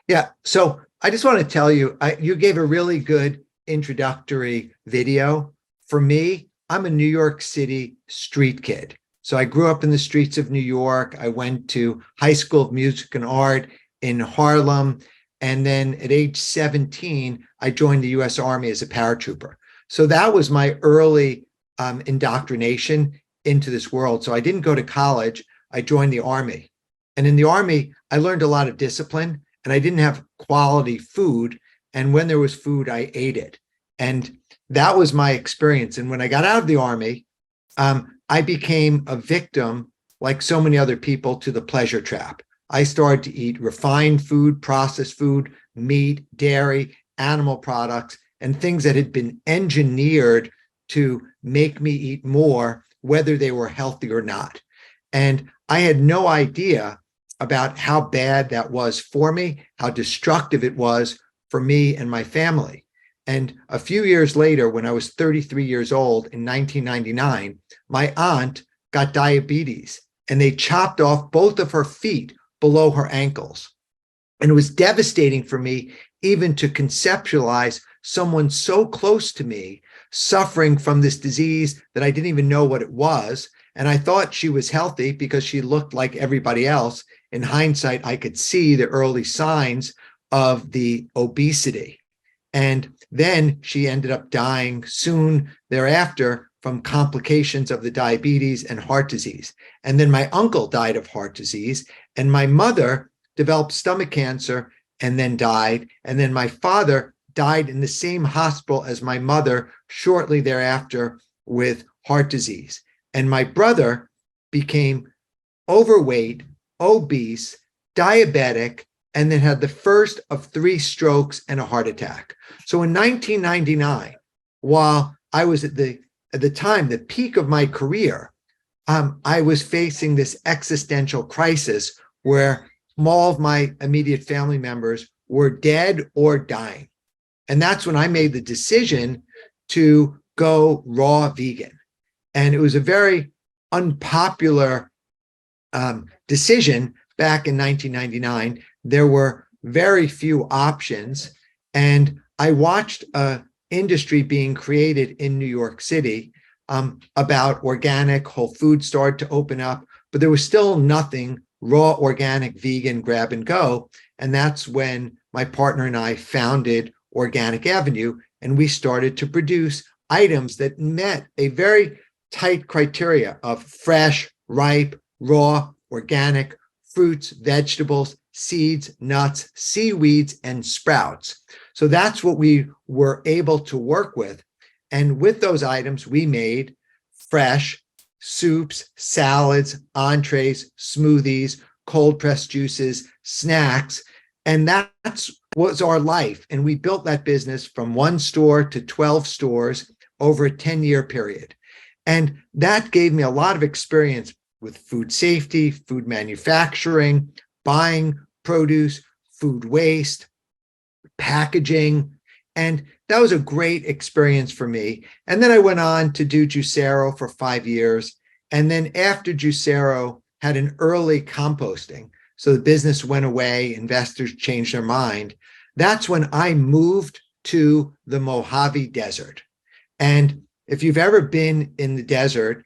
Yeah. So I just want to tell you, you gave a really good introductory video. For me, I'm a New York City street kid. So I grew up in the streets of New York. I went to High School of Music and Art in Harlem. And then at age 17, I joined the US Army as a paratrooper. So that was my early indoctrination into this world. So I didn't go to college. I joined the Army. And in the Army, I learned a lot of discipline and I didn't have quality food. And when there was food, I ate it. And that was my experience. And when I got out of the Army, I became a victim, like so many other people, to the pleasure trap. I started to eat refined food, processed food, meat, dairy, animal products, and things that had been engineered to make me eat more, whether they were healthy or not. And I had no idea about how bad that was for me, how destructive it was for me and my family. And a few years later, when I was 33 years old in 1999, my aunt got diabetes and they chopped off both of her feet below her ankles. And it was devastating for me even to conceptualize someone so close to me suffering from this disease that I didn't even know what it was. And I thought she was healthy because she looked like everybody else. In hindsight, I could see the early signs of the obesity. And then she ended up dying soon thereafter from complications of the diabetes and heart disease. And then my uncle died of heart disease, and my mother developed stomach cancer and then died. And then my father died in the same hospital as my mother shortly thereafter with heart disease. And my brother became overweight, obese, diabetic, and then had the first of 3 strokes and a heart attack. So in 1999, while I was at the time, the peak of my career, I was facing this existential crisis where all of my immediate family members were dead or dying. And that's when I made the decision to go raw vegan. And it was a very unpopular decision back in 1999. There were very few options. And I watched an industry being created in New York City about organic. Whole Foods started to open up, but there was still nothing raw, organic, vegan, grab and go. And that's when my partner and I founded Organic Avenue, and we started to produce items that met a very tight criteria of fresh, ripe, raw, organic fruits, vegetables, seeds, nuts, seaweeds, and sprouts. So that's what we were able to work with. And with those items, we made fresh soups, salads, entrees, smoothies, cold pressed juices, snacks. And that's was our life. And we built that business from 1 store to 12 stores over a 10-year period. And that gave me a lot of experience with food safety, food manufacturing, buying produce, food waste, packaging. And that was a great experience for me. And then I went on to do Juicero for 5 years. And then after Juicero had an early composting, so the business went away, investors changed their mind. That's when I moved to the Mojave Desert. And if you've ever been in the desert,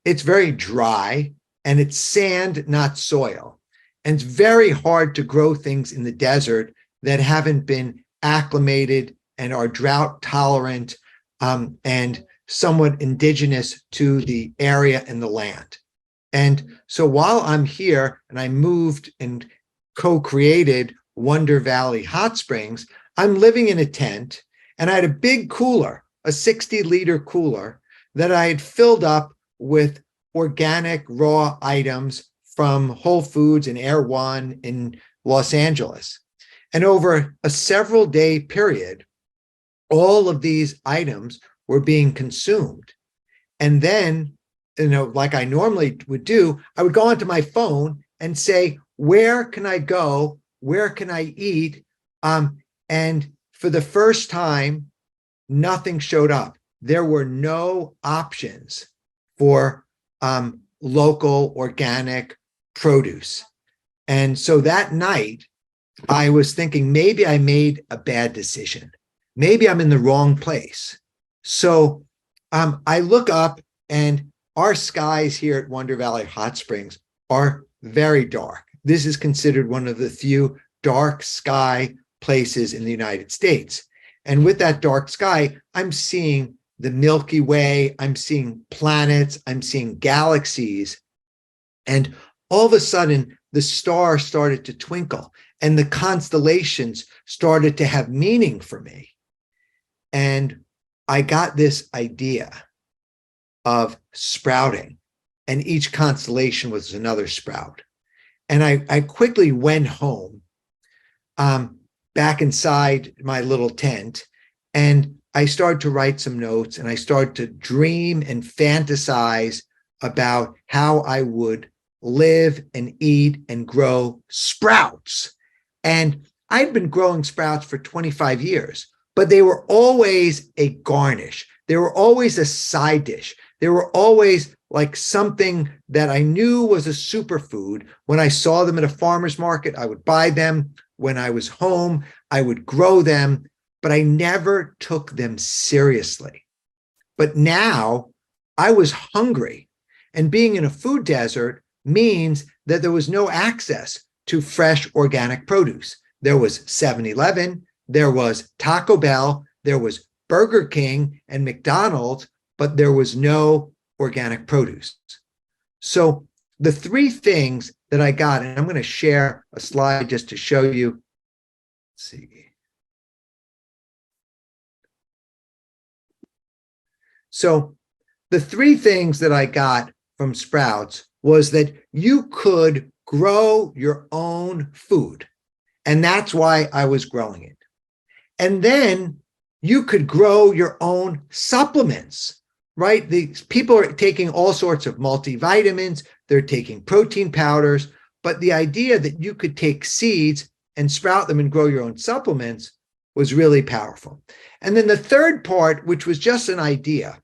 it's very dry and it's sand, not soil. And it's very hard to grow things in the desert that haven't been acclimated and are drought tolerant and somewhat indigenous to the area and the land. And so while I'm here and I moved and co-created Wonder Valley Hot Springs, I'm living in a tent and I had a big cooler, a 60-liter cooler that I had filled up with organic raw items from Whole Foods and Air One in Los Angeles. And over a several day period, all of these items were being consumed. And then, like I normally would do, I would go onto my phone and say, where can I go? Where can I eat? And for the first time, nothing showed up. There were no options for local organic produce. And so that night, I was thinking maybe I made a bad decision. Maybe I'm in the wrong place. So I look up, and our skies here at Wonder Valley Hot Springs are very dark. This is considered one of the few dark sky places in the United States. And with that dark sky, I'm seeing the Milky Way, I'm seeing planets, I'm seeing galaxies. And all of a sudden, the stars started to twinkle and the constellations started to have meaning for me. And I got this idea of sprouting, and each constellation was another sprout. And I quickly went home, back inside my little tent, and I started to write some notes, and I started to dream and fantasize about how I would live and eat and grow sprouts. And I'd been growing sprouts for 25 years, but they were always a garnish. They were always a side dish. They were always like something that I knew was a superfood. When I saw them at a farmer's market, I would buy them. When I was home, I would grow them, but I never took them seriously. But now I was hungry, and being in a food desert means that there was no access to fresh organic produce. There was 7-Eleven, there was Taco Bell, there was Burger King and McDonald's, but there was no organic produce. So the three things that I got, and I'm going to share a slide just to show you. Let's see. So the three things that I got from sprouts was that you could grow your own food. And that's why I was growing it. And then you could grow your own supplements, right? These people are taking all sorts of multivitamins, they're taking protein powders, but the idea that you could take seeds and sprout them and grow your own supplements was really powerful. And then the third part, which was just an idea,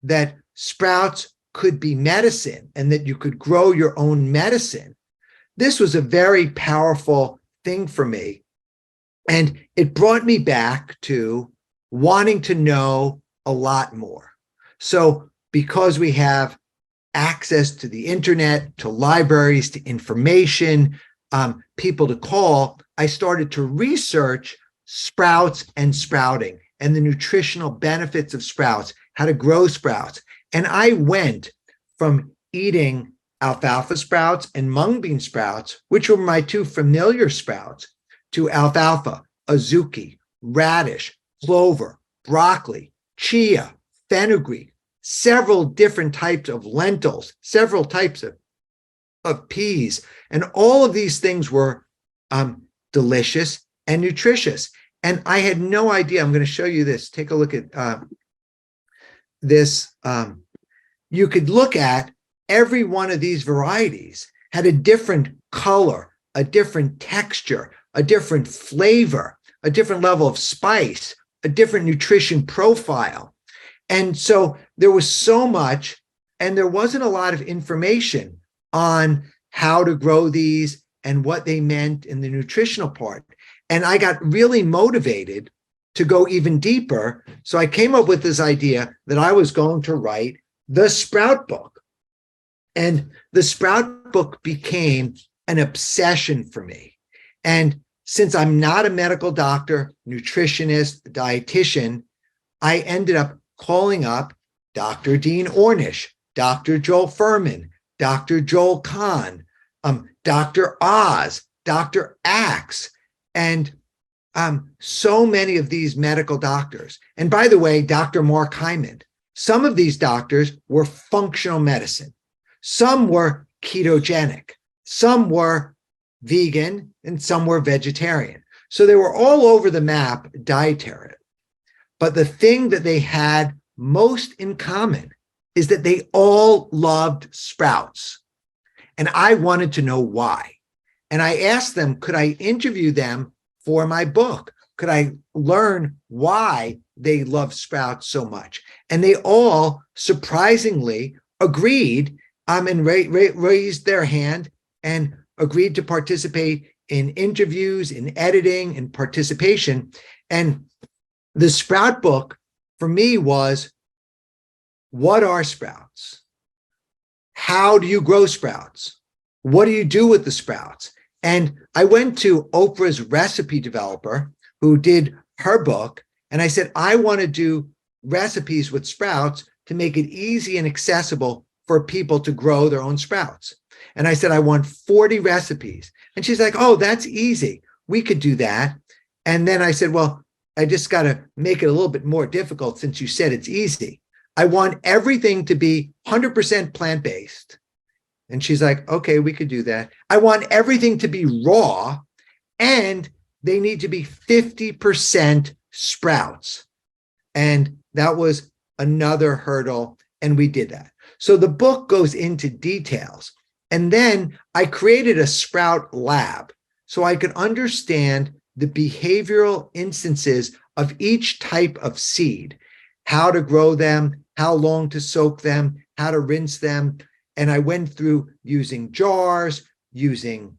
that sprouts could be medicine and that you could grow your own medicine. This was a very powerful thing for me. And it brought me back to wanting to know a lot more. So because we have access to the internet, to libraries, to information, people to call, I started to research sprouts and sprouting and the nutritional benefits of sprouts, how to grow sprouts. And I went from eating alfalfa sprouts and mung bean sprouts, which were my two familiar sprouts, to alfalfa, azuki, radish, clover, broccoli, chia, fenugreek, several different types of lentils, several types of peas. And all of these things were delicious and nutritious. And I had no idea. I'm going to show you this. Take a look at this. You could look at every one of these varieties had a different color, a different texture, a different flavor, a different level of spice, a different nutrition profile. And so there was so much, and there wasn't a lot of information on how to grow these and what they meant in the nutritional part. And I got really motivated to go even deeper. So I came up with this idea that I was going to write the Sprout Book. And the Sprout Book became an obsession for me. And since I'm not a medical doctor, nutritionist, dietitian, I ended up calling up Dr. Dean Ornish, Dr. Joel Furman, Dr. Joel Kahn, Dr. Oz, Dr. Axe, and so many of these medical doctors. And by the way, Dr. Mark Hyman, some of these doctors were functional medicine. Some were ketogenic, some were vegan, and some were vegetarian. So they were all over the map dietary. But the thing that they had most in common is that they all loved sprouts. And I wanted to know why. And I asked them, could I interview them for my book? Could I learn why they love sprouts so much? And they all surprisingly agreed and raised their hand and agreed to participate in interviews, in editing, in participation. And the Sprout book for me was, what are sprouts? How do you grow sprouts? What do you do with the sprouts? And I went to Oprah's recipe developer who did her book, and I said, I want to do recipes with sprouts to make it easy and accessible for people to grow their own sprouts. And I said, I want 40 recipes. And she's like, oh, that's easy. We could do that. And then I said, well, I just got to make it a little bit more difficult since you said it's easy. I want everything to be 100% plant-based. And she's like, okay, we could do that. I want everything to be raw, and they need to be 50% sprouts. And that was another hurdle, and we did that. So the book goes into details. And then I created a sprout lab so I could understand the behavioral instances of each type of seed, how to grow them, how long to soak them, how to rinse them. And I went through using jars, using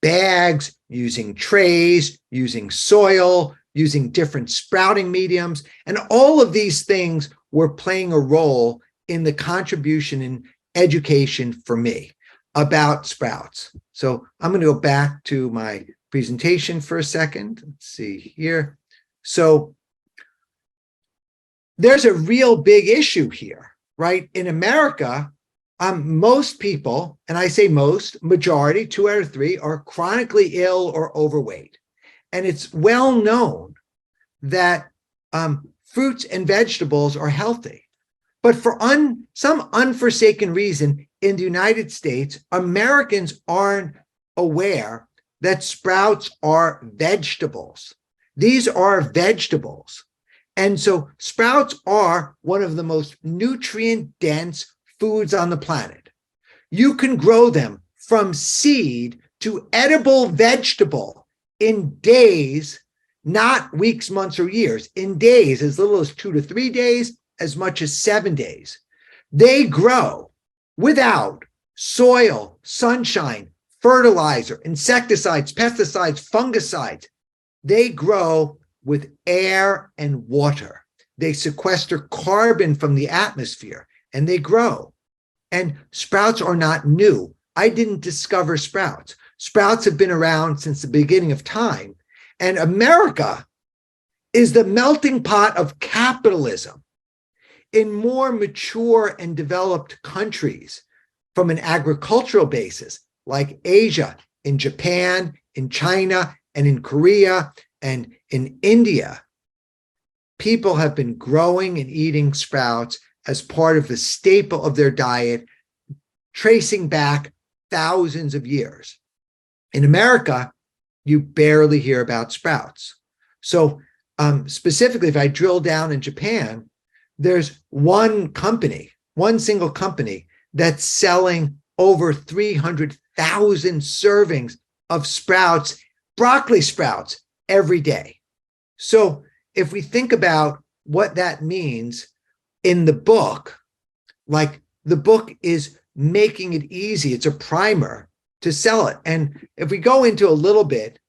bags, using trays, using soil, using different sprouting mediums. And all of these things were playing a role in the contribution in education for me about sprouts. So I'm going to go back to my presentation for a second. Let's see here. So there's a real big issue here, right? In America, most people, and I say most, majority, 2 out of 3, are chronically ill or overweight. And it's well known that fruits and vegetables are healthy. But for some unforsaken reason in the United States, Americans aren't aware that sprouts are vegetables. These are vegetables. And so sprouts are one of the most nutrient-dense foods on the planet. You can grow them from seed to edible vegetable in days, not weeks, months, or years, in days, as little as 2 to 3 days, as much as 7 days. They grow without soil, sunshine, fertilizer, insecticides, pesticides, fungicides. They grow with air and water. They sequester carbon from the atmosphere, and they grow. And sprouts are not new. I didn't discover sprouts. Sprouts have been around since the beginning of time. And America is the melting pot of capitalism. In more mature and developed countries, from an agricultural basis, like Asia, in Japan, in China, and in Korea, and in India, people have been growing and eating sprouts as part of the staple of their diet, tracing back thousands of years. In America, you barely hear about sprouts. So specifically, if I drill down in Japan, there's one single company that's selling over 300,000 servings of sprouts, broccoli sprouts, every day. So if we think about what that means in the book, like the book is making it easy. It's a primer to sell it. And if we go into a little bit,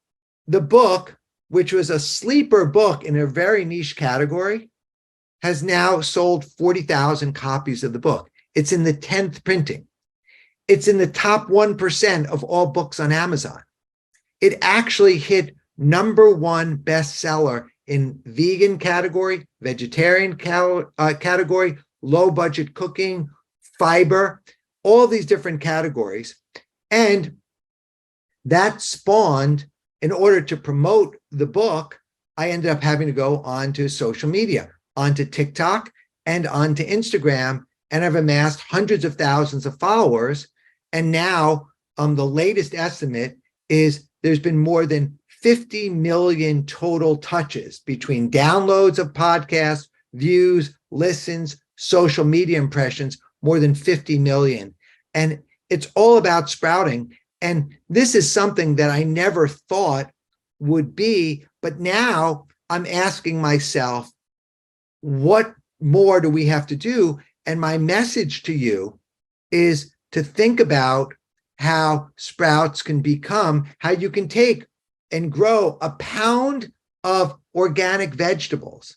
the book, which was a sleeper book in a very niche category, has now sold 40,000 copies of the book. It's in the 10th printing. It's in the top 1% of all books on Amazon. It actually hit #1 bestseller in vegan category, vegetarian category, low budget cooking, fiber, all these different categories. And that spawned, in order to promote the book, I ended up having to go onto social media, onto TikTok and onto Instagram, and I've amassed hundreds of thousands of followers. And now the latest estimate is there's been more than 50 million total touches between downloads of podcasts, views, listens, social media impressions, more than 50 million. And it's all about sprouting. And this is something that I never thought would be, but now I'm asking myself, what more do we have to do? And my message to you is to think about how sprouts can become, how you can take and grow a pound of organic vegetables